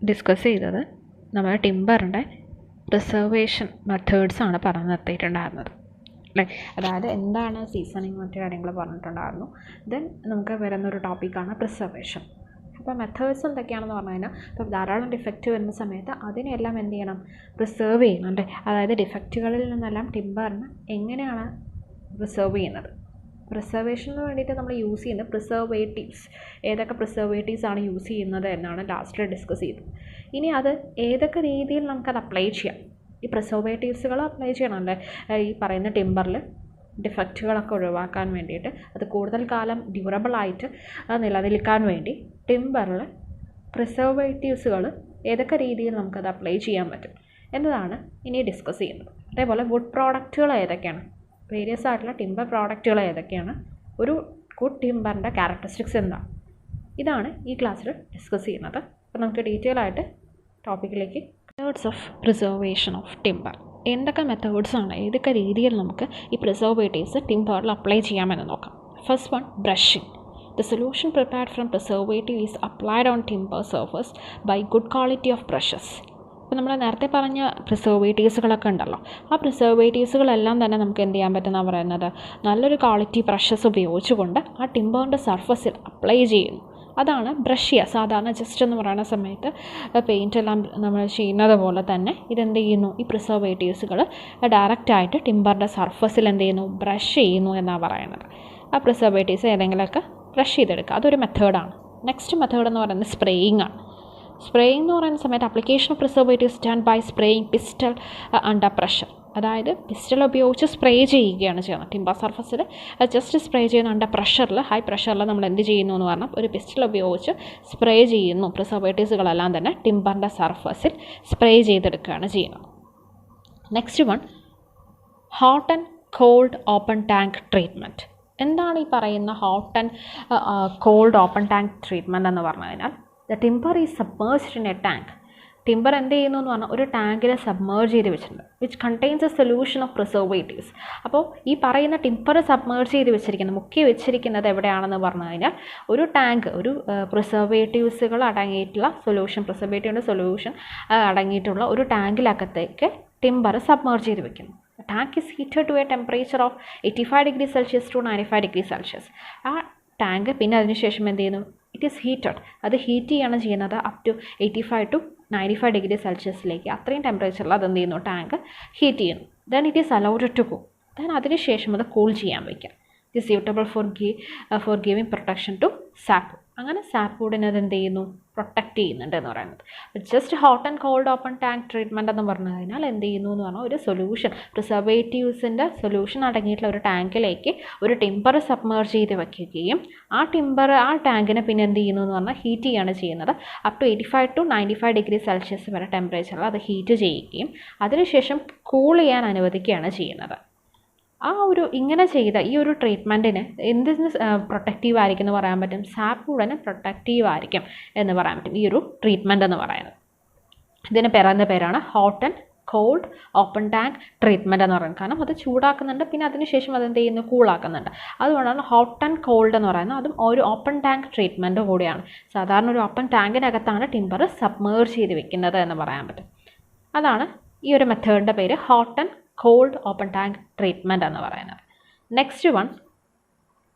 Discuss ചെയ്തത് നമ്മൾ ടിമ്പറിൻ്റെ preservation മെത്തേഡ്സാണ് പറഞ്ഞു നിർത്തിയിട്ടുണ്ടായിരുന്നത് അല്ലേ. അതായത് എന്താണ് സീസണിങ് മറ്റു കാര്യങ്ങൾ പറഞ്ഞിട്ടുണ്ടായിരുന്നു. ദെൻ നമുക്ക് വരുന്നൊരു ടോപ്പിക്കാണ് പ്രിസർവേഷൻ. അപ്പോൾ മെത്തേഡ്സ് എന്തൊക്കെയാണെന്ന് പറഞ്ഞു കഴിഞ്ഞാൽ, ഇപ്പോൾ ധാരാളം ഡിഫക്റ്റ് വരുന്ന സമയത്ത് അതിനെല്ലാം എന്ത് ചെയ്യണം, പ്രിസർവ് ചെയ്യണം അല്ലേ. അതായത് ഡിഫക്റ്റുകളിൽ നിന്നെല്ലാം ടിമ്പറിന് എങ്ങനെയാണ് പ്രിസർവ് ചെയ്യുന്നത്. പ്രിസർവേഷന് വേണ്ടിയിട്ട് നമ്മൾ യൂസ് ചെയ്യുന്ന പ്രിസർവേറ്റീവ്സ്, ഏതൊക്കെ പ്രിസർവേറ്റീവ്സ് ആണ് യൂസ് ചെയ്യുന്നത് എന്നാണ് ലാസ്റ്റിൽ ഡിസ്കസ് ചെയ്തത്. ഇനി അത് ഏതൊക്കെ രീതിയിൽ നമുക്കത് അപ്ലൈ ചെയ്യാം. ഈ പ്രിസർവേറ്റീവ്സുകൾ അപ്ലൈ ചെയ്യണമല്ലേ ഈ പറയുന്ന ടിമ്പറിൽ ഡിഫക്റ്റുകളൊക്കെ ഒഴിവാക്കാൻ വേണ്ടിയിട്ട്, അത് കൂടുതൽ കാലം ഡ്യൂറബിളായിട്ട് നിലനിൽക്കാൻ വേണ്ടി ടിമ്പറിൽ പ്രിസർവേറ്റീവ്സുകൾ ഏതൊക്കെ രീതിയിൽ നമുക്കത് അപ്ലൈ ചെയ്യാൻ പറ്റും എന്നതാണ് ഇനി ഡിസ്കസ് ചെയ്യുന്നത്. അതേപോലെ വുഡ് പ്രോഡക്റ്റുകൾ ഏതൊക്കെയാണ്, വേരിയസ് ആയിട്ടുള്ള ടിമ്പർ പ്രോഡക്റ്റുകൾ ഏതൊക്കെയാണ്, ഒരു ഗുഡ് ടിമ്പറിൻ്റെ ക്യാരക്ടറിസ്റ്റിക്സ് എന്താണ്, ഇതാണ് ഈ ക്ലാസ്സിൽ ഡിസ്കസ് ചെയ്യുന്നത്. അപ്പോൾ നമുക്ക് ഡീറ്റെയിൽ ആയിട്ട് ടോപ്പിക്കിലേക്ക്. Methods of preservation of timber, എന്തൊക്കെ മെത്തേഡ്സാണ്, ഏതൊക്കെ രീതിയിൽ നമുക്ക് ഈ പ്രിസർവേറ്റീവ്സ് ടിമ്പറിൽ അപ്ലൈ ചെയ്യാമെന്ന് നോക്കാം. First one, brushing. The solution prepared from preservative is applied on timber surface by good quality of brushes. അപ്പോൾ നമ്മൾ നേരത്തെ പറഞ്ഞ പ്രിസർവേറ്റീവ്സുകളൊക്കെ ഉണ്ടല്ലോ, ആ പ്രിസർവേറ്റീവ്സുകളെല്ലാം തന്നെ നമുക്ക് എന്ത് ചെയ്യാൻ പറ്റുന്ന പറയുന്നത്, നല്ലൊരു ക്വാളിറ്റി ബ്രഷസ് ഉപയോഗിച്ചുകൊണ്ട് ആ ടിമ്പറിൻ്റെ സർഫസിൽ അപ്ലൈ ചെയ്യുന്നു. അതാണ് ബ്രഷ് ചെയ്യുക. സാധാരണ ജസ്റ്റ് എന്ന് പറയുന്ന സമയത്ത് പെയിൻ്റ് എല്ലാം നമ്മൾ ചെയ്യുന്നത് പോലെ തന്നെ ഇതെന്ത് ചെയ്യുന്നു, ഈ പ്രിസർവേറ്റീവ്സുകൾ ഡയറക്റ്റായിട്ട് ടിമ്പറിൻ്റെ സർഫസിൽ എന്ത് ചെയ്യുന്നു, ബ്രഷ് ചെയ്യുന്നു എന്നാണ് പറയുന്നത്. ആ പ്രിസർവേറ്റീവ്സ് ഏതെങ്കിലുമൊക്കെ ബ്രഷ് ചെയ്തെടുക്കുക, അതൊരു മെത്തേഡാണ്. നെക്സ്റ്റ് മെത്തേഡ് എന്ന് പറയുന്നത് സ്പ്രേയിങ് ആണ്. സ്പ്രേയിങ് എന്ന് പറയുന്ന സമയത്ത് application of preservatives done by spraying pistol under pressure. അതായത് പിസ്റ്റൾ ഉപയോഗിച്ച് സ്പ്രേ ചെയ്യുകയാണ് ചെയ്യുന്നത് ടിമ്പർ സർഫസിൽ. ജസ്റ്റ് സ്പ്രേ ചെയ്യുന്ന അണ്ടർ പ്രഷറിൽ, ഹൈ പ്രഷറിൽ നമ്മൾ എന്ത് ചെയ്യുന്നു എന്ന് പറഞ്ഞാൽ ഒരു പിസ്റ്റൾ ഉപയോഗിച്ച് സ്പ്രേ ചെയ്യുന്നു. പ്രിസർവേറ്റീവ്സുകളെല്ലാം തന്നെ ടിമ്പറിൻ്റെ സർഫസിൽ സ്പ്രേ ചെയ്തെടുക്കുകയാണ് ചെയ്യുന്നത്. Next one, hot and called open tank treatment. എന്താണ് ഈ പറയുന്ന hot and called open tank treatment എന്ന് പറഞ്ഞു കഴിഞ്ഞാൽ, the timber is submerged in A tank. Timber എന്ത് ചെയ്യുന്നു എന്ന് പറഞ്ഞാൽ ഒരു ടാങ്കിൽ സബ്മേർജ് ചെയ്ത് വെച്ചിട്ടുണ്ട്, which contains A solution of preservatives. അപ്പോൾ ഈ പറയുന്ന ടിമ്പർ സബ്മേർജ് ചെയ്ത് വെച്ചിരിക്കുന്നത്, മുക്കി വെച്ചിരിക്കുന്നത് എവിടെയാണെന്ന് പറഞ്ഞു കഴിഞ്ഞാൽ ഒരു ടാങ്ക്, ഒരു പ്രിസർവേറ്റീവ്സുകൾ അടങ്ങിയിട്ടുള്ള സൊല്യൂഷൻ, പ്രിസർവേറ്റീവിൻ്റെ സൊല്യൂഷൻ അടങ്ങിയിട്ടുള്ള ഒരു ടാങ്കിലകത്തേക്ക് ടിമ്പർ സബ്മേർജ് ചെയ്ത് വെക്കുന്നു. Tank is heated to a temperature of 85 degree celsius to 95 degree celsius. ആ ടാങ്ക് പിന്നെ അതിനുശേഷം എന്ത് ചെയ്യുന്നു, ഇറ്റ് ഈസ് ഹീറ്റഡ്, അത് ഹീറ്റ് ചെയ്യാണ് ചെയ്യുന്നത് അപ് ടു 85 ടു 95 ഡിഗ്രി സെൽഷ്യസിലേക്ക്. അത്രയും ടെമ്പറേച്ചറിൽ അത് എന്ത് ചെയ്യുന്നു, ടാങ്ക് ഹീറ്റ് ചെയ്യുന്നു. Then it is allowed to cook. Then അതിനുശേഷം അത് കൂൾ ചെയ്യാൻ വയ്ക്കാം. It is suitable for giving protection to sap. അങ്ങനെ സാപ്പ്വുഡിനെ അത് എന്ത് ചെയ്യുന്നു, പ്രൊട്ടക്റ്റ് ചെയ്യുന്നുണ്ട് എന്ന് പറയുന്നത്. Just hot and called open tank treatment എന്ന് പറഞ്ഞു കഴിഞ്ഞാൽ എന്ത് ചെയ്യുന്നു എന്ന് പറഞ്ഞാൽ ഒരു സൊല്യൂഷൻ, പ്രിസർവേറ്റീവ്സിൻ്റെ സൊല്യൂഷൻ അടങ്ങിയിട്ടുള്ള ഒരു ടാങ്കിലേക്ക് ഒരു ടിമ്പർ സബ്മേർജ് ചെയ്ത് വയ്ക്കുകയും ആ ടാങ്കിനെ പിന്നെ എന്ത് ചെയ്യുന്നു എന്ന് പറഞ്ഞാൽ ഹീറ്റ് ചെയ്യുകയാണ് ചെയ്യുന്നത്. Up to 85 to 95 degree celsius വരെ ടെമ്പറേച്ചറിൽ അത് ഹീറ്റ് ചെയ്യുകയും അതിനുശേഷം കൂൾ ചെയ്യാൻ അനുവദിക്കുകയാണ് ചെയ്യുന്നത്. ആ ഒരു ഇങ്ങനെ ചെയ്ത ഈ ഒരു ട്രീറ്റ്മെൻറ്റിന് എന്തിന് പ്രൊട്ടക്റ്റീവ് ആയിരിക്കും എന്ന് പറയാൻ പറ്റും, സാപ്പ്വുഡിന് പ്രൊട്ടക്റ്റീവ് ആയിരിക്കും എന്ന് പറയാൻ പറ്റും ഈ ഒരു ട്രീറ്റ്മെൻറ്റ് എന്ന് പറയുന്നത്. ഇതിന് പറയുന്ന പേരാണ് hot and called open tank treatment എന്ന് പറയുന്നത്. കാരണം അത് ചൂടാക്കുന്നുണ്ട്, പിന്നെ അതിനുശേഷം അതെന്ത് ചെയ്യുന്നു, കൂളാക്കുന്നുണ്ട്. അതുകൊണ്ടാണ് ഹോട്ട് ആൻഡ് കോൾഡ് എന്ന് പറയുന്നത്. അതും ഒരു ഓപ്പൺ ടാങ്ക് ട്രീറ്റ്മെൻറ്റ് കൂടിയാണ്. സാധാരണ ഒരു ഓപ്പൺ ടാങ്കിനകത്താണ് ടിമ്പർ സബ്മേർജ് ചെയ്ത് വെക്കുന്നത് എന്ന് പറയാൻ പറ്റും. അതാണ് ഈ ഒരു മെത്തേഡിൻ്റെ പേര്, hot and called open tank treatment എന്ന് പറയുന്നത്. നെക്സ്റ്റ് വൺ,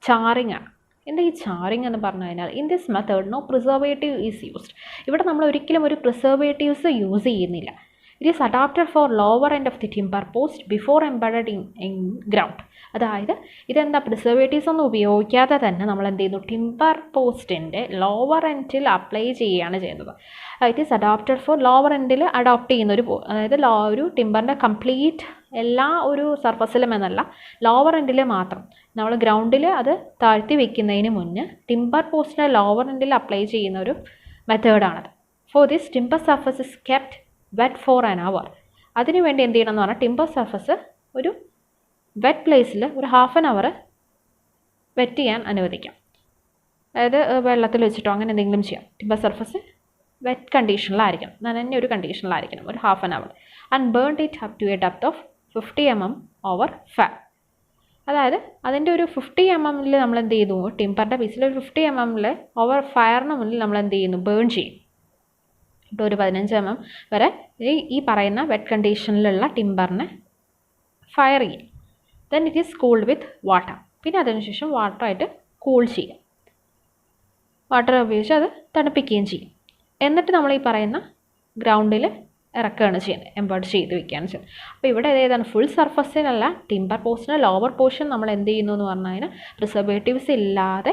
ചാറിങ് ആണ്. എന്താ ഈ ചാറിങ് എന്ന് പറഞ്ഞു കഴിഞ്ഞാൽ, in this method no preservative is used. ഇവിടെ നമ്മൾ ഒരിക്കലും ഒരു പ്രിസർവേറ്റീവ്സ് യൂസ് ചെയ്യുന്നില്ല. It is adapted for lower end of the timber post before embedded in ground. അതായത് ഇതെന്താ, പ്രിസർവേറ്റീവ്സ് ഒന്നും ഉപയോഗിക്കാതെ തന്നെ നമ്മൾ എന്ത് ചെയ്യുന്നു, ടിമ്പർ പോസ്റ്റിൻ്റെ ലോവർ എൻഡിൽ അപ്ലൈ ചെയ്യുകയാണ് ചെയ്യുന്നത്. It is adapted for lower എൻഡിൽ അഡോപ്റ്റ് ചെയ്യുന്ന അതായത് ഒരു ടിമ്പറിൻ്റെ കംപ്ലീറ്റ് എല്ലാ ഒരു സർഫസിലും എന്നല്ല, ലോവർ എൻഡിൽ മാത്രം. നമ്മൾ ഗ്രൗണ്ടിൽ അത് താഴ്ത്തി വെക്കുന്നതിന് മുന്നേ ടിമ്പർ പോസ്റ്റിൻ്റെ ലോവർ എൻഡിൽ അപ്ലൈ ചെയ്യുന്ന ഒരു മെത്തേഡാണത്. For this timber surface is kept wet for an hour. അതിനുവേണ്ടി എന്ത് ചെയ്യണം എന്ന് പറഞ്ഞാൽ, ടിമ്പർ സർഫസ് ഒരു വെറ്റ് പ്ലേസിൽ ഒരു ഹാഫ് ആൻ അവർ വെറ്റ് ചെയ്യാൻ അനുവദിക്കാം. അതായത് വെള്ളത്തിൽ വെച്ചിട്ടോ അങ്ങനെ എന്തെങ്കിലും ചെയ്യാം. ടിമ്പർ സർഫസ് വെറ്റ് കണ്ടീഷനിലായിരിക്കണം, നനഞ്ഞ ഒരു കണ്ടീഷനിലായിരിക്കണം ഒരു half an hour. And burn it up to a depth of 50 mm over fire. അതായത് അതിൻ്റെ ഒരു 50 mm നമ്മൾ എന്ത് ചെയ്യുന്നു, ടിമ്പറിൻ്റെ പീസിൽ ഒരു 50 mm ഓവർ ഫയറിന് മുന്നിൽ നമ്മൾ എന്ത് ചെയ്യുന്നു, ബേൺ ചെയ്യും. ഒരു 15 mm വരെ ഈ പറയുന്ന വെറ്റ് കണ്ടീഷനിലുള്ള ടിമ്പറിനെ ഫയർ ചെയ്യും. Then it is cooled with water. പിന്നെ അതിനുശേഷം വാട്ടറായിട്ട് കൂൾ ചെയ്യും. വാട്ടർ ഉപയോഗിച്ച് അത് തണുപ്പിക്കുകയും ചെയ്യും. എന്നിട്ട് നമ്മൾ ഈ പറയുന്ന ഗ്രൗണ്ടിൽ ഇറക്കുകയാണ് ചെയ്യുന്നത്, എംബേർഡ് ചെയ്ത് വെക്കുകയാണ് ചെയ്യുന്നത്. അപ്പോൾ ഇവിടെ ഏതാണ് ഫുൾ സർഫസിലല്ല, ടിമ്പർ പോസ്റ്റിൻ്റെ ലോവർ പോർഷൻ നമ്മൾ എന്ത് ചെയ്യുന്നു എന്ന് പറഞ്ഞു കഴിഞ്ഞാൽ പ്രിസർവേറ്റീവ്സ് ഇല്ലാതെ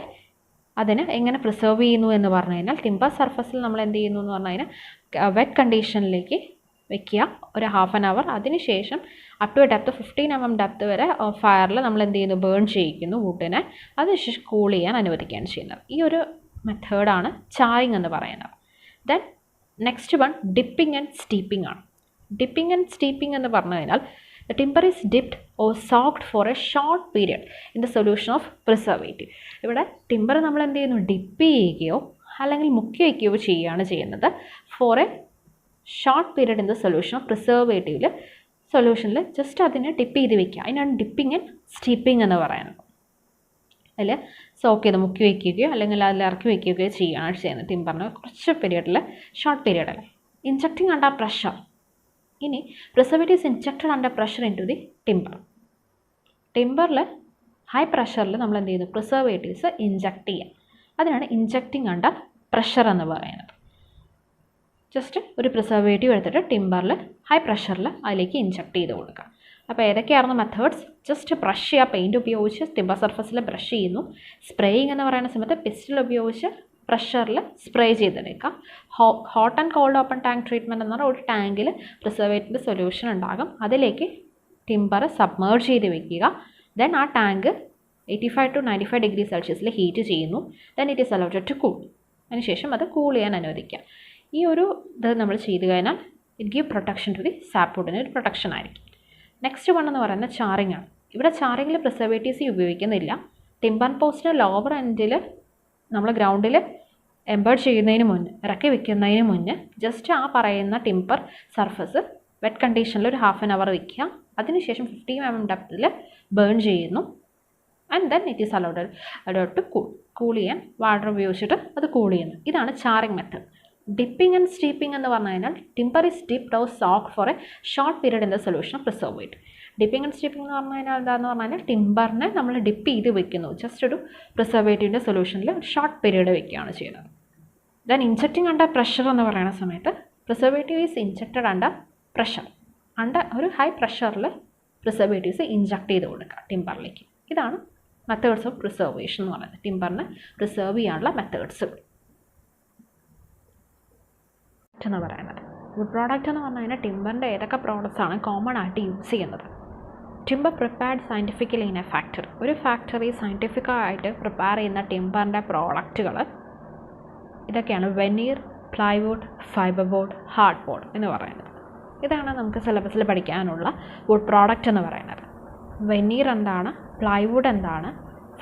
അതിനെ എങ്ങനെ പ്രിസർവ് ചെയ്യുന്നു എന്ന് പറഞ്ഞു കഴിഞ്ഞാൽ ടിമ്പർ സർഫസിൽ നമ്മൾ എന്ത് ചെയ്യുന്നു എന്ന് പറഞ്ഞു കഴിഞ്ഞാൽ വെറ്റ് കണ്ടീഷനിലേക്ക് വെക്കുക ഒരു ഹാഫ് ആൻ അവർ. അതിനുശേഷം up to depth 15 mm depth വരെ ഫയറിൽ നമ്മൾ എന്ത് ചെയ്യുന്നു, ബേൺ ചെയ്യിക്കുന്നു വുഡിനെ. അതിനുശേഷം കൂൾ ചെയ്യാൻ അനുവദിക്കുകയാണ് ചെയ്യുന്നത്. ഈ ഒരു മെത്തേഡാണ് ചാറിങ് എന്ന് പറയുന്നത്. Then next one dipping and steeping ആണ്. ഡിപ്പിംഗ് ആൻഡ് സ്റ്റീപ്പിംഗ് എന്ന് പറഞ്ഞു കഴിഞ്ഞാൽ the timber is dipped or soaked for a short period in the solution of preservative. ഇവിടെ ടിമ്പർ നമ്മൾ എന്ത് ചെയ്യുന്നു, ഡിപ്പ് ചെയ്യുകയോ അല്ലെങ്കിൽ മുക്കി വയ്ക്കുകയോ ചെയ്യുകയാണ് ചെയ്യുന്നത്. For a short period in the solution of പ്രിസർവേറ്റീവിൽ സൊല്യൂഷനിൽ ജസ്റ്റ് അതിനെ ഡിപ്പ് ചെയ്ത് വയ്ക്കുക. അതിനാണ് ഡിപ്പിംഗ് ആൻഡ് സ്റ്റീപ്പിംഗ് എന്ന് പറയുന്നത്. അതിൽ സോക്ക് ചെയ്ത് മുക്കി വയ്ക്കുകയോ അല്ലെങ്കിൽ അതിൽ ഇറക്കി വയ്ക്കുകയോ ചെയ്യുകയാണ് ചെയ്യുന്നത് ടിമ്പറിന് കുറച്ച് പീരീഡിൽ, ഷോർട്ട് പീരീഡിൽ. Injecting under pressure. ഇനി preservatives injected under pressure into the timber. ടിമ്പറിൽ ഹൈ പ്രഷറിൽ നമ്മൾ എന്ത് ചെയ്യുന്നു, പ്രിസർവേറ്റീവ്സ് ഇൻജക്റ്റ് ചെയ്യാം. അതിനാണ് ഇൻജക്റ്റിംഗ് അണ്ടർ പ്രഷർ എന്ന് പറയുന്നത്. ജസ്റ്റ് ഒരു പ്രിസർവേറ്റീവ് എടുത്തിട്ട് ടിമ്പറിൽ ഹൈ പ്രഷറിൽ അതിലേക്ക് ഇൻജക്റ്റ് ചെയ്ത് കൊടുക്കുക. അപ്പോൾ ഏതൊക്കെയായിരുന്നു മെത്തേഡ്സ്? ജസ്റ്റ് ബ്രഷ് ചെയ്യുക, പെയിൻറ്റ് ഉപയോഗിച്ച് ടിമ്പർ സർഫസിൽ ബ്രഷ് ചെയ്യുന്നു. സ്പ്രേയിങ് എന്ന് പറയുന്ന സമയത്ത് പിസ്റ്റൽ ഉപയോഗിച്ച് പ്രഷറിൽ സ്പ്രേ ചെയ്തെടുക്കാം. Hot and called open tank treatment എന്ന് പറഞ്ഞാൽ ഒരു ടാങ്കിൽ പ്രിസർവേറ്റീവ് സൊല്യൂഷൻ ഉണ്ടാകും. അതിലേക്ക് ടിമ്പർ സബ്മേർജ് ചെയ്ത് വെക്കുക. ദെൻ ആ ടാങ്ക് 85 to 95 ഡിഗ്രി സെൽഷ്യസിൽ ഹീറ്റ് ചെയ്യുന്നു. Then it is allowed to cool. അതിനുശേഷം അത് കൂൾ ചെയ്യാൻ അനുവദിക്കുക. ഈ ഒരു ഇത് നമ്മൾ ചെയ്ത് കഴിഞ്ഞാൽ it give protection to the സാപ്വുഡിന് ഒരു പ്രൊട്ടക്ഷൻ ആയിരിക്കും. നെക്സ്റ്റ് വൺ എന്ന് പറയുന്നത് ചാറിങ് ആണ്. ഇവിടെ ചാറിങ്ങിൽ പ്രിസർവേറ്റീവ്സ് ഉപയോഗിക്കുന്നില്ല. ടിമ്പർ പോസ്റ്റിൻ്റെ ലോവർ എൻഡിൽ നമ്മൾ ഗ്രൗണ്ടിൽ എംബേർഡ് ചെയ്യുന്നതിന് മുന്നേ, ഇറക്കി വെക്കുന്നതിന് മുന്നേ ജസ്റ്റ് ആ പറയുന്ന ടിമ്പർ സർഫസ് വെറ്റ് കണ്ടീഷനിൽ ഒരു ഹാഫ് ആൻ അവർ വയ്ക്കുക. അതിനുശേഷം 50 mm ഡെപ്തിൽ ബേൺ ചെയ്യുന്നു. And then it is allowed to cool ചെയ്യാൻ വാട്ടർ ഉപയോഗിച്ചിട്ട് അത് കൂൾ ചെയ്യുന്നു. ഇതാണ് charring method. Dipping and steeping എന്ന് പറഞ്ഞു കഴിഞ്ഞാൽ timber is dipped or soaked for a short period in the solution of preservative. Dipping and steeping എന്ന് പറഞ്ഞു കഴിഞ്ഞാൽ എന്താണെന്ന് പറഞ്ഞാൽ ടിമ്പറിനെ നമ്മൾ ഡിപ്പ് ചെയ്ത് വെക്കുന്നു. ജസ്റ്റ് ഒരു പ്രിസർവേറ്റീവിൻ്റെ സൊല്യൂഷനിൽ ഷോർട്ട് പീരീഡ് വെക്കുകയാണ് ചെയ്യുന്നത്. ദെൻ ഇൻജക്റ്റിംഗ് അണ്ടർ പ്രഷർ എന്ന് പറയുന്ന സമയത്ത് preservative is injected under pressure. ഒരു ഹൈ പ്രഷറിൽ പ്രിസർവേറ്റീവ്സ് ഇൻജക്റ്റ് ചെയ്ത് കൊടുക്കുക ടിമ്പറിലേക്ക്. ഇതാണ് മെത്തേഡ്സ് ഓഫ് പ്രിസർവേഷൻ എന്ന് പറയുന്നത്. ടിമ്പറിനെ പ്രിസർവ് ചെയ്യാനുള്ള മെത്തേഡ്സുകൾ എന്ന് പറയുന്നത്. വുഡ് പ്രോഡക്റ്റ് എന്ന് പറഞ്ഞു കഴിഞ്ഞാൽ ടിമ്പറിൻ്റെ ഏതൊക്കെ പ്രോഡക്റ്റ്സ് ആണ് കോമൺ ആയിട്ട് യൂസ് ചെയ്യുന്നത്? Timber prepared scientifically in A factory. ഒരു ഫാക്ടറി സയൻറ്റിഫിക്കായിട്ട് പ്രിപ്പയർ ചെയ്യുന്ന ടിമ്പറിൻ്റെ പ്രോഡക്റ്റുകൾ ഇതൊക്കെയാണ്: veneer, plywood, fibre board, hard board എന്ന് പറയുന്നത്. ഇതാണ് നമുക്ക് സിലബസിൽ പഠിക്കാനുള്ള വുഡ് പ്രോഡക്റ്റ് എന്ന് പറയുന്നത്. വെനീർ എന്താണ്, പ്ലൈവുഡ് എന്താണ്,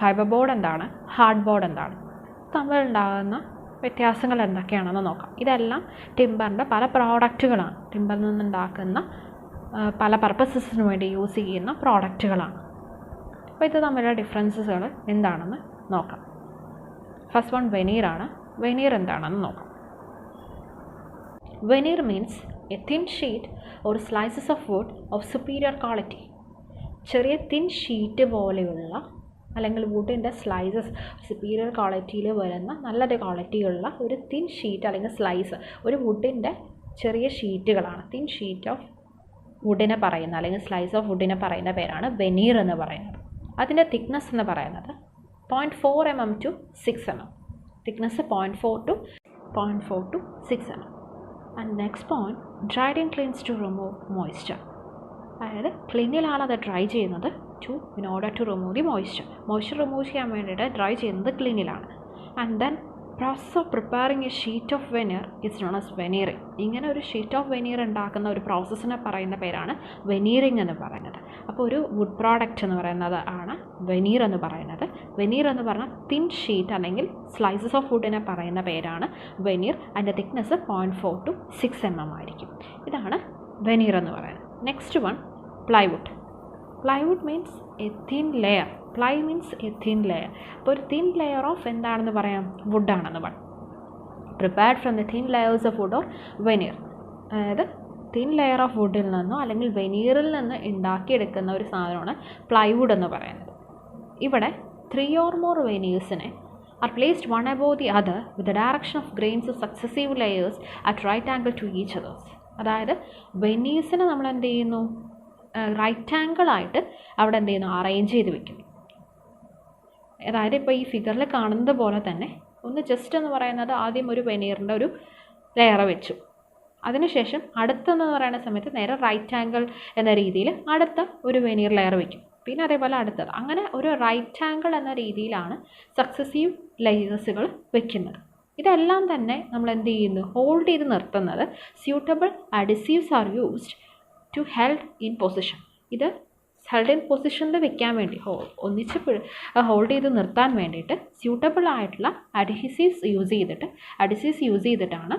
ഫൈബർ ബോർഡ് എന്താണ്, ഹാർഡ് ബോർഡ് എന്താണ്, തമ്മിലുണ്ടാകുന്ന വ്യത്യാസങ്ങൾ എന്തൊക്കെയാണെന്ന് നോക്കാം. ഇതെല്ലാം ടിമ്പറിൻ്റെ പല പ്രോഡക്റ്റുകളാണ്. ടിമ്പറിൽ നിന്നുണ്ടാക്കുന്ന പല പർപ്പസസിന് വേണ്ടി യൂസ് ചെയ്യുന്ന പ്രോഡക്റ്റുകളാണ്. അപ്പോൾ ഇത് തമ്മിലുള്ള ഡിഫറൻസുകൾ എന്താണെന്ന് നോക്കാം. First one വെനീറാണ്. വെനീർ എന്താണെന്ന് നോക്കാം. Veneer means A thin sheet or slices of wood of superior quality. ചെറിയ തിൻ ഷീറ്റ് പോലെയുള്ള അല്ലെങ്കിൽ വുഡിൻ്റെ സ്ലൈസസ് സുപ്പീരിയർ ക്വാളിറ്റിയിൽ വരുന്ന നല്ലൊരു ക്വാളിറ്റിയുള്ള ഒരു തിൻ ഷീറ്റ് അല്ലെങ്കിൽ സ്ലൈസ്, ഒരു വുഡിൻ്റെ ചെറിയ ഷീറ്റുകളാണ്. തിൻ ഷീറ്റ് ഓഫ് വുഡിനെ പറയുന്ന അല്ലെങ്കിൽ സ്ലൈസ് ഓഫ് വുഡിനെ പറയുന്ന പേരാണ് വെനീർ എന്ന് പറയുന്നത്. അതിൻ്റെ തിക്നെസ് എന്ന് പറയുന്നത് 0.4 mm to 6 mm. Thickness 0.4 to 6 mm. And next point, dried and kilns to remove moisture. അതായത് ക്ലീനിലാണ് അത് ഡ്രൈ ചെയ്യുന്നത് in order to remove the moisture remove ചെയ്യാൻ വേണ്ടിയിട്ട് ഡ്രൈ ചെയ്യുന്നത് ക്ലീനിലാണ്. And then process of preparing a sheet of veneer it's known as veneering. ഇങ്ങനെ ഒരു ഷീറ്റ് ഓഫ് വെനീർ ഉണ്ടാക്കുന്ന ഒരു പ്രോസസ്സിനെ പറയുന്ന പേരാണ് വെനീറിങ് എന്ന് പറയുന്നത്. അപ്പോൾ ഒരു വുഡ് പ്രോഡക്റ്റ് എന്ന് പറയുന്നത് ആണ് വെനീർ എന്ന് പറയുന്നത്. വെനീർ എന്ന് പറഞ്ഞാൽ തിൻ ഷീറ്റ് അല്ലെങ്കിൽ സ്ലൈസസ് ഓഫ് വുഡിനെ പറയുന്ന പേരാണ് വെനീർ. അതിൻ്റെ തിക്നെസ് 0.4 to 6 mm ആയിരിക്കും. ഇതാണ് വെനീർ എന്ന് പറയുന്നത്. Next one, plywood. Plywood means A thin layer. Ply means A thin layer. അപ്പോൾ ഒരു തിൻ ലെയർ ഓഫ് എന്താണെന്ന് പറയാം, വുഡാണെന്ന് പറയാം. Prepared from the thin layers of wood or veneer. അതായത് തിൻ ലെയർ ഓഫ് വുഡിൽ നിന്നോ അല്ലെങ്കിൽ വെനീറിൽ നിന്ന് ഉണ്ടാക്കിയെടുക്കുന്ന ഒരു സാധനമാണ് പ്ലൈവുഡ് എന്ന് പറയുന്നത്. ഇവിടെ 3 or more veneers are placed one above the other with the direction of grains of successive layers at right angle to each others. അതായത് വെനീസിനെ നമ്മൾ എന്ത് ചെയ്യുന്നു, റൈറ്റ് ആംഗിൾ ആയിട്ട് അവിടെ എന്ത് ചെയ്യുന്നു, അറേഞ്ച് ചെയ്ത് വെക്കുന്നു. അതായത് ഇപ്പോൾ ഈ ഫിഗറിൽ കാണുന്നത് പോലെ തന്നെ ഒന്ന് ജസ്റ്റ് എന്ന് പറയുന്നത് ആദ്യം ഒരു വെനീറിൻ്റെ ഒരു ലെയർ വെച്ചു, അതിനുശേഷം അടുത്തെന്ന് പറയുന്ന സമയത്ത് നേരെ റൈറ്റ് ആംഗിൾ എന്ന രീതിയിൽ അടുത്ത ഒരു വെനീർ ലെയർ വയ്ക്കും, പിന്നെ അതേപോലെ അടുത്തത്, അങ്ങനെ ഒരു റൈറ്റ് ആംഗിൾ എന്ന രീതിയിലാണ് സക്സസീവ് ലെയേഴ്സുകൾ വെക്കുന്നത്. ഇതെല്ലാം തന്നെ നമ്മൾ എന്ത് ചെയ്യുന്നു, ഹോൾഡ് ചെയ്ത് നിർത്തുന്നത്. Suitable adhesives are used to held in position. ഇത് ഹെൽഡ് ഇൻ പൊസിഷനിൽ വെക്കാൻ വേണ്ടി ഒന്നിച്ച് ഹോൾഡ് ചെയ്ത് നിർത്താൻ വേണ്ടിയിട്ട് സ്യൂട്ടബിൾ ആയിട്ടുള്ള അഡ്ഹീസീവ്സ് യൂസ് ചെയ്തിട്ടാണ്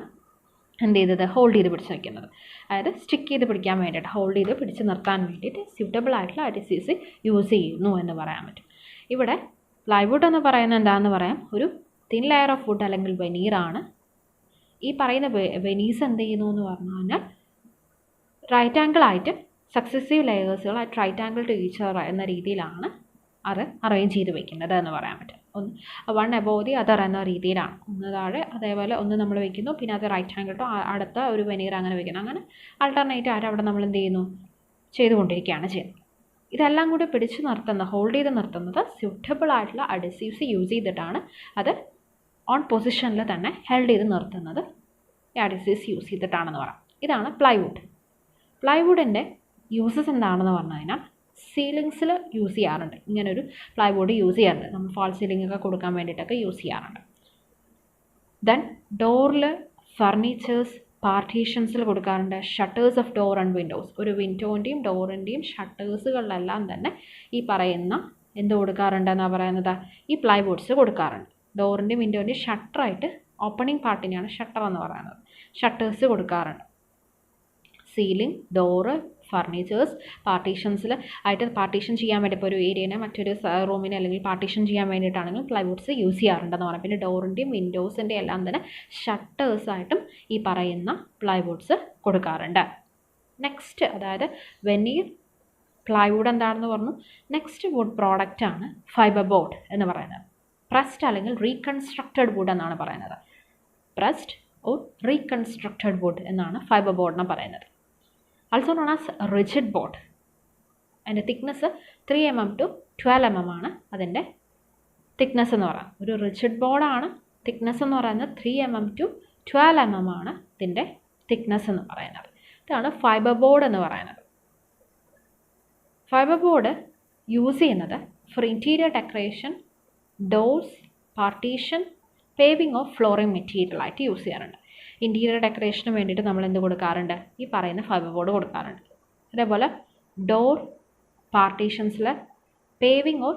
എന്ത് ചെയ്തത്, ഹോൾഡ് ചെയ്ത് പിടിച്ച് നിൽക്കുന്നത്. അതായത് സ്റ്റിക്ക് ചെയ്ത് പിടിക്കാൻ വേണ്ടിയിട്ട്, ഹോൾഡ് ചെയ്ത് പിടിച്ച് നിർത്താൻ വേണ്ടിയിട്ട് സ്യൂട്ടബിൾ ആയിട്ടുള്ള അഡ്ഹീസീവ്സ് യൂസ് ചെയ്യുന്നു എന്ന് പറയാൻ പറ്റും. ഇവിടെ പ്ലൈവുഡ് എന്ന് പറയുന്നത് എന്താണെന്ന് പറയാം, ഒരു തിൻ ലെയർ ഓഫ് വുഡ് അല്ലെങ്കിൽ വെനീറാണ്. ഈ പറയുന്ന വെനീസ് എന്ത് ചെയ്യുന്നു എന്ന് പറഞ്ഞു കഴിഞ്ഞാൽ റൈറ്റ് ആംഗിൾ ആയിട്ട് സക്സസീവ് ലെയേഴ്സുകൾ at right angle to each other എന്ന രീതിയിലാണ് അത് അറേഞ്ച് ചെയ്ത് വെക്കുന്നത് എന്ന് പറയാൻ പറ്റും. വൺ അബോവ് ദി അതർ എന്ന രീതിയിലാണ്, ഒന്ന് താഴെ അതേപോലെ ഒന്ന് നമ്മൾ വെക്കുന്നു, പിന്നെ അത് റൈറ്റ് ആംഗിൾ ടു അടുത്ത ഒരു വെനീർ അങ്ങനെ വെക്കുന്നു. അങ്ങനെ ആൾട്ടർനേറ്റ് ആയിട്ട് അവിടെ നമ്മൾ എന്ത് ചെയ്യുന്നു, ചെയ്തുകൊണ്ടിരിക്കുകയാണ് ചെയ്യുന്നത്. ഇതെല്ലാം കൂടി പിടിച്ച് നിർത്തുന്ന, ഹോൾഡ് ചെയ്ത് നിർത്തുന്നത് സ്യൂട്ടബിൾ ആയിട്ടുള്ള അഡ്ഹീസീവ്സ് യൂസ് ചെയ്തിട്ടാണ്. അത് ഓൺ പൊസിഷനിൽ തന്നെ ഹെൽഡ് ചെയ്ത് നിർത്തുന്നത് ഈ അഡ്ഹീസീവ്സ് യൂസ് ചെയ്തിട്ടാണെന്ന് പറയാം. ഇതാണ് പ്ലൈവുഡ്. പ്ലൈവുഡിൻ്റെ യൂസസ് എന്താണെന്ന് പറഞ്ഞു കഴിഞ്ഞാൽ സീലിങ്സിൽ യൂസ് ചെയ്യാറുണ്ട്. ഇങ്ങനൊരു പ്ലൈവുഡ് യൂസ് ചെയ്യാറുണ്ട്, നമ്മൾ ഫാൾ സീലിംഗ് ഒക്കെ കൊടുക്കാൻ വേണ്ടിയിട്ടൊക്കെ യൂസ് ചെയ്യാറുണ്ട്. ദെൻ ഡോറിൽ, ഫർണിച്ചേഴ്സ്, പാർട്ടീഷൻസിൽ കൊടുക്കാറുണ്ട്. Shutters of door and Windows, ഒരു വിൻഡോൻ്റെയും ഡോറിൻ്റെയും ഷട്ടേഴ്സുകളിലെല്ലാം തന്നെ ഈ പറയുന്ന എന്ത് കൊടുക്കാറുണ്ടെന്നാണ് പറയുന്നത്, ഈ പ്ലൈവുഡ്സ് കൊടുക്കാറുണ്ട്. ഡോറിൻ്റെയും വിൻഡോൻ്റെയും ഷട്ടറായിട്ട് ഓപ്പണിംഗ് പാർട്ടിനെയാണ് ഷട്ടർ എന്ന് പറയുന്നത്. ഷട്ടേഴ്സ് കൊടുക്കാറുണ്ട്. സീലിംഗ്, ഡോറ്, ഫർണിച്ചേഴ്സ്, പാർട്ടീഷൻസിൽ ആയിട്ട് പാർട്ടീഷൻ ചെയ്യാൻ വേണ്ടി, ഇപ്പോൾ ഒരു ഏരിയനെ മറ്റൊരു റൂമിനെ അല്ലെങ്കിൽ പാർട്ടീഷൻ ചെയ്യാൻ വേണ്ടിയിട്ടാണെങ്കിൽ പ്ലൈവുഡ്സ് യൂസ് ചെയ്യാറുണ്ടെന്ന് പറയാം. പിന്നെ ഡോറിൻ്റെയും വിൻഡോസിൻ്റെയും എല്ലാം തന്നെ ഷട്ടേഴ്സായിട്ടും ഈ പറയുന്ന പ്ലൈവുഡ്സ് കൊടുക്കാറുണ്ട്. നെക്സ്റ്റ്, അതായത് വെനീർ, പ്ലൈവുഡ് എന്താണെന്ന് പറഞ്ഞു. നെക്സ്റ്റ് വുഡ് പ്രോഡക്റ്റാണ് ഫൈബർ ബോർഡ് എന്ന് പറയുന്നത്. പ്രസ്ഡ് അല്ലെങ്കിൽ റീകൺസ്ട്രക്റ്റഡ് വുഡ് എന്നാണ് പറയുന്നത്. പ്രസ്ഡ് ഓർ റീകൺസ്ട്രക്റ്റഡ് വുഡ് എന്നാണ് ഫൈബർ ബോർഡിനെ പറയുന്നത്. also known as rigid board. അതിൻ്റെ തിക്നെസ് 3 mm to 12 mm ആണ് അതിൻ്റെ തിക്നെസ് എന്ന് പറയുന്നത്. ഒരു റിജിഡ് ബോർഡാണ്. തിക്നെസ് എന്ന് പറയുന്നത് 3 mm to 12 mm ആണ് ഇതിൻ്റെ തിക്നെസ് എന്ന് പറയുന്നത്. ഇതാണ് ഫൈബർ ബോർഡ് എന്ന് പറയുന്നത്. ഫൈബർ ബോർഡ് യൂസ് ചെയ്യുന്നത് for interior decoration, doors, partition, paving of flooring മെറ്റീരിയലായിട്ട് യൂസ് ചെയ്യാറുണ്ട്. ഇൻറ്റീരിയർ ഡെക്കറേഷന് വേണ്ടിയിട്ട് നമ്മൾ എന്ത് കൊടുക്കാറുണ്ട്, ഈ പറയുന്ന ഫൈബർ ബോർഡ് കൊടുക്കാറുണ്ട്. അതേപോലെ ഡോർ, പാർട്ടീഷൻസിൽ പേവിംഗ് ഓർ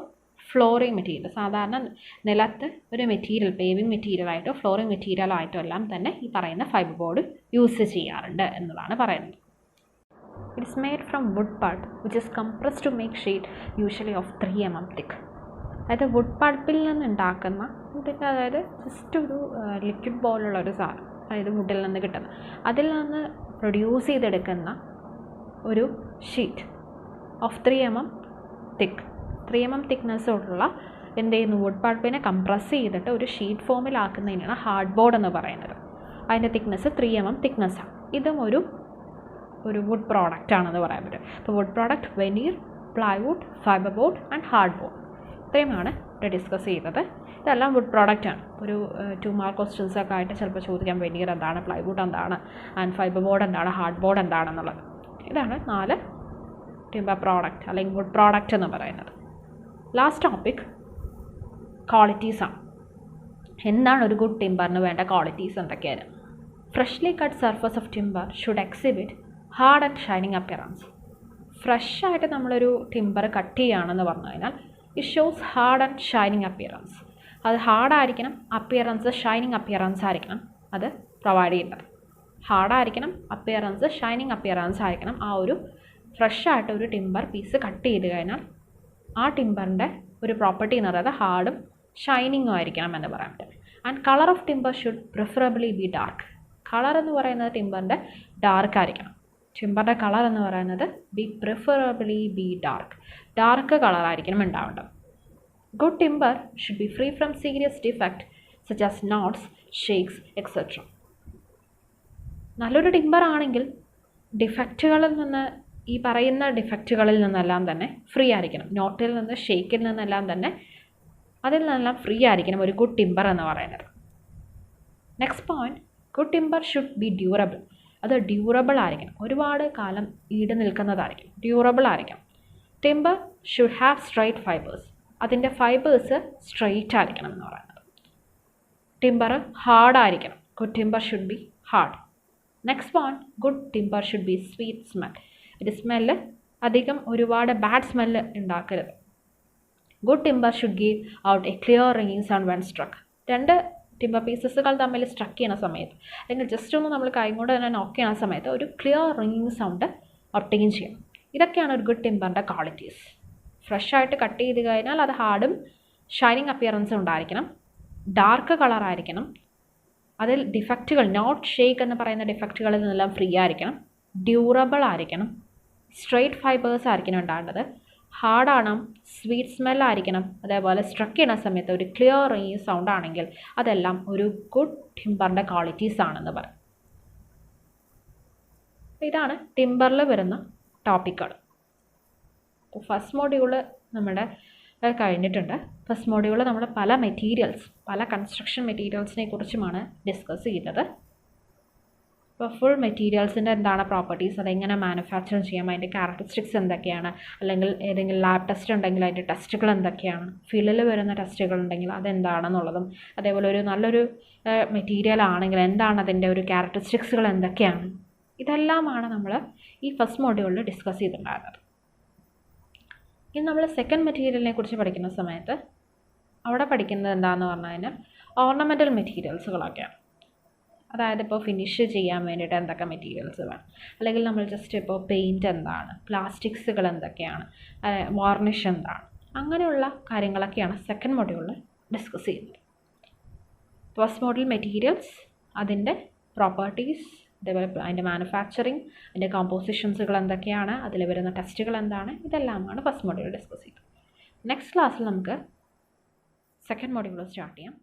ഫ്ലോറിംഗ് മെറ്റീരിയൽ, സാധാരണ നിലത്ത് ഒരു മെറ്റീരിയൽ പേവിംഗ് മെറ്റീരിയലായിട്ടോ ഫ്ലോറിംഗ് മെറ്റീരിയലായിട്ടോ എല്ലാം തന്നെ ഈ പറയുന്ന ഫൈബർ ബോർഡ് യൂസ് ചെയ്യാറുണ്ട് എന്നതാണ് പറയുന്നത്. It's made from wood pulp which is compressed to make sheet usually of 3 mm thick. അതായത് വുഡ് പൾപ്പിൽ നിന്ന് ഉണ്ടാക്കുന്ന, അതായത് ജസ്റ്റ് ഒരു ലിക്വിഡ് പോലുള്ള ഒരു സാധനം, അതായത് വുഡിൽ നിന്ന് കിട്ടുന്ന, അതിൽ നിന്ന് പ്രൊഡ്യൂസ് ചെയ്തെടുക്കുന്ന ഒരു sheet of 3 mm thick, 3 mm തിക്നെസ്സോടുള്ള എന്ത് ചെയ്യുന്നു, വുഡ് പൾപ്പിനെ കംപ്രസ് ചെയ്തിട്ട് ഒരു ഷീറ്റ് ഫോമിലാക്കുന്നതിനാണ് ഹാർഡ് ബോർഡ് എന്ന് പറയുന്നത്. അതിൻ്റെ തിക്നെസ് 3 mm തിക്നെസ്സാണ്. ഇതും ഒരു വുഡ് പ്രോഡക്റ്റ് ആണെന്ന് പറയാൻ പറ്റും. അപ്പോൾ wood product veneer, plywood, fibre board and hard board, ഇത്രയുമാണ് ഇവിടെ ഡിസ്കസ് ചെയ്തത്. ഇതെല്ലാം വുഡ് പ്രോഡക്റ്റാണ്. ഒരു 2 മാർക്ക് ക്വസ്റ്റ്യൻസ് ഒക്കെ ആയിട്ട് ചിലപ്പോൾ ചോദിക്കാം, വെനീർ എന്താണ്, പ്ലൈവുഡ് എന്താണ്, ആൻഡ് ഫൈബർ ബോർഡ് എന്താണ്, ഹാർഡ് ബോർഡ് എന്താണെന്നുള്ളത്. ഇതാണ് 4 ടിമ്പർ പ്രോഡക്റ്റ് അല്ലെങ്കിൽ വുഡ് പ്രോഡക്റ്റ് എന്ന് പറയുന്നത്. ലാസ്റ്റ് ടോപ്പിക് ക്വാളിറ്റീസാണ്. എന്താണ് ഒരു ഗുഡ് ടിമ്പറിന് വേണ്ട ക്വാളിറ്റീസ് എന്തൊക്കെയാണ്? Freshly cut surface of timber should exhibit hard and shining appearance. ഫ്രഷായിട്ട് നമ്മളൊരു ടിമ്പർ കട്ട് ചെയ്യുകയാണെന്ന് പറഞ്ഞു കഴിഞ്ഞാൽ it shows hard and shining appearance. അത് ഹാർഡായിരിക്കണം, അപ്പിയറൻസ് ഷൈനിങ് അപ്പിയറൻസ് ആയിരിക്കണം അത് പ്രൊവൈഡ് ചെയ്യുന്നത്. ഹാർഡായിരിക്കണം, അപ്പിയറൻസ് ഷൈനിങ് അപ്പിയറൻസ് ആയിരിക്കണം. ആ ഒരു ഫ്രഷായിട്ട് ഒരു ടിമ്പർ പീസ് കട്ട് ചെയ്ത് കഴിഞ്ഞാൽ ആ ടിമ്പറിൻ്റെ ഒരു പ്രോപ്പർട്ടി എന്ന് പറയുന്നത് ഹാർഡും ഷൈനിങ്ങും ആയിരിക്കണം എന്ന് പറയാൻ പറ്റും. And colour of timber should preferably B dark. Colour എന്ന് പറയുന്നത് ടിമ്പറിൻ്റെ ഡാർക്ക് ആയിരിക്കണം. ടിമ്പറിൻ്റെ കളർ എന്ന് പറയുന്നത് പ്രിഫറബിളി ബി ഡാർക്ക് കളറായിരിക്കണം ഉണ്ടാവേണ്ടത്. Good timber should B free from serious defect such as notes, shakes etcetera. നല്ലൊരു ടിമ്പർ ആണെങ്കിൽ ഡിഫക്റ്റുകളിൽ നിന്ന്, ഈ പറയുന്ന ഡിഫക്റ്റുകളിൽ നിന്നെല്ലാം തന്നെ ഫ്രീ ആയിരിക്കണം. നോട്ടിൽ നിന്ന്, ഷേക്കിൽ നിന്നെല്ലാം തന്നെ അതിൽ നിന്നെല്ലാം ഫ്രീ ആയിരിക്കണം ഒരു ഗുഡ് ടിമ്പർ എന്ന് പറയുന്നത്. Next point, good timber should be durable. അത് ഡ്യൂറബിൾ ആയിരിക്കണം, ഒരുപാട് കാലം ഈട് നിൽക്കുന്നതായിരിക്കണം, ഡ്യൂറബിൾ ആയിരിക്കണം. Timber should have straight fibres. അതിൻ്റെ ഫൈബേഴ്സ് സ്ട്രെയിറ്റ് ആയിരിക്കണം എന്ന് പറയുന്നത്. ടിമ്പർ ഹാർഡായിരിക്കണം. Good timber should be hard. Next point, good timber should be sweet smell. ഒരു സ്മെല്ല് അധികം ഒരുപാട് ബാഡ് സ്മെല്ല് ഉണ്ടാക്കരുത്. Good timber should give out a clear ringing sound when struck. രണ്ട് ടിമ്പർ പീസസുകൾ തമ്മിൽ സ്ട്രക്ക് ചെയ്യുന്ന സമയത്ത്, അല്ലെങ്കിൽ ജസ്റ്റ് ഒന്ന് നമ്മൾ കൈ കൊണ്ട് തന്നെ നോക്ക് ചെയ്യുന്ന സമയത്ത് ഒരു ക്ലിയർ റിംഗിങ് സൗണ്ട് ഒബ്റ്റെയിൻ ചെയ്യണം. ഇതൊക്കെയാണ് ഒരു ഗുഡ് ടിമ്പറിൻ്റെ ക്വാളിറ്റീസ്. ഫ്രഷ് ആയിട്ട് കട്ട് ചെയ്ത് കഴിഞ്ഞാൽ അത് ഹാർഡും ഷൈനിങ് അപ്പിയറൻസും ഉണ്ടായിരിക്കണം, ഡാർക്ക് കളറായിരിക്കണം, അതിൽ ഡിഫക്റ്റുകൾ, നോട്ട് ഷേക്ക് എന്ന് പറയുന്ന ഡിഫക്റ്റുകളിൽ നിന്നെല്ലാം ഫ്രീ ആയിരിക്കണം, ഡ്യൂറബിൾ ആയിരിക്കണം, സ്ട്രെയിറ്റ് ഫൈബേഴ്സ് ആയിരിക്കണം ഉണ്ടാകേണ്ടത്, ഹാർഡാണ്, സ്വീറ്റ് സ്മെല്ലായിരിക്കണം, അതേപോലെ സ്ട്രക്ക് ചെയ്യുന്ന സമയത്ത് ഒരു ക്ലിയർ ഈ സൗണ്ട് ആണെങ്കിൽ അതെല്ലാം ഒരു ഗുഡ് ടിമ്പറിൻ്റെ ക്വാളിറ്റീസ് ആണെന്ന് പറയും. ഇതാണ് ടിമ്പറിൽ വരുന്ന ടോപ്പിക്കുകൾ. അപ്പോൾ ഫസ്റ്റ് മോഡ്യൂള് നമ്മുടെ കഴിഞ്ഞിട്ടുണ്ട്. ഫസ്റ്റ് മോഡ്യൂൾ നമ്മൾ പല മെറ്റീരിയൽസ്, പല കൺസ്ട്രക്ഷൻ മെറ്റീരിയൽസിനെ കുറിച്ചുമാണ് ഡിസ്കസ് ചെയ്തത്. ഇപ്പോൾ ഫുൾ മെറ്റീരിയൽസിൻ്റെ എന്താണ് പ്രോപ്പർട്ടീസ്, അതെങ്ങനെ മാനുഫാക്ചർ ചെയ്യാം, അതിൻ്റെ ക്യാരക്ടറിസ്റ്റിക്സ് എന്തൊക്കെയാണ്, അല്ലെങ്കിൽ ഏതെങ്കിലും ലാബ് ടെസ്റ്റ് ഉണ്ടെങ്കിൽ അതിൻ്റെ ടെസ്റ്റുകൾ എന്തൊക്കെയാണ്, ഫീൽഡിൽ വരുന്ന ടെസ്റ്റുകൾ ഉണ്ടെങ്കിൽ അതെന്താണെന്നുള്ളതും, അതേപോലെ ഒരു നല്ലൊരു മെറ്റീരിയൽ ആണെങ്കിൽ എന്താണ് അതിൻ്റെ ഒരു ക്യാരക്ടറിസ്റ്റിക്സുകൾ എന്തൊക്കെയാണ്, ഇതെല്ലാമാണ് നമ്മൾ ഈ ഫസ്റ്റ് മോഡ്യൂളിൽ ഡിസ്കസ് ചെയ്തിട്ടുണ്ടായിരുന്നത്. ഇനി നമ്മൾ സെക്കൻഡ് മെറ്റീരിയലിനെ കുറിച്ച് പഠിക്കുന്ന സമയത്ത് അവിടെ പഠിക്കുന്നത് എന്താണെന്ന് പറഞ്ഞു കഴിഞ്ഞാൽ ഓർണമെൻ്റൽ മെറ്റീരിയൽസുകളൊക്കെയാണ്. അതായത് ഇപ്പോൾ ഫിനിഷ് ചെയ്യാൻ വേണ്ടിയിട്ട് എന്തൊക്കെ മെറ്റീരിയൽസ് വേണം, അല്ലെങ്കിൽ നമ്മൾ ജസ്റ്റ് ഇപ്പോൾ പെയിൻറ്റ് എന്താണ്, പ്ലാസ്റ്റിക്സുകൾ എന്തൊക്കെയാണ്, വാർണിഷ് എന്താണ്, അങ്ങനെയുള്ള കാര്യങ്ങളൊക്കെയാണ് സെക്കൻഡ് മോഡ്യൂളിൽ ഡിസ്കസ് ചെയ്യുന്നത്. ഫസ്റ്റ് മോഡ്യൂൾ മെറ്റീരിയൽസ്, അതിൻ്റെ പ്രോപ്പർട്ടീസ്, അതേപോലെ അതിൻ്റെ മാനുഫാക്ചറിങ്, അതിൻ്റെ കോമ്പോസിഷൻസുകൾ എന്തൊക്കെയാണ്, അതിൽ വരുന്ന ടെസ്റ്റുകൾ എന്താണ്, ഇതെല്ലാമാണ് ഫസ്റ്റ് മോഡ്യൂൾ ഡിസ്കസ് ചെയ്തത്. നെക്സ്റ്റ് ക്ലാസ്സിൽ നമുക്ക് സെക്കൻഡ് മോഡ്യൂൾ സ്റ്റാർട്ട് ചെയ്യാം.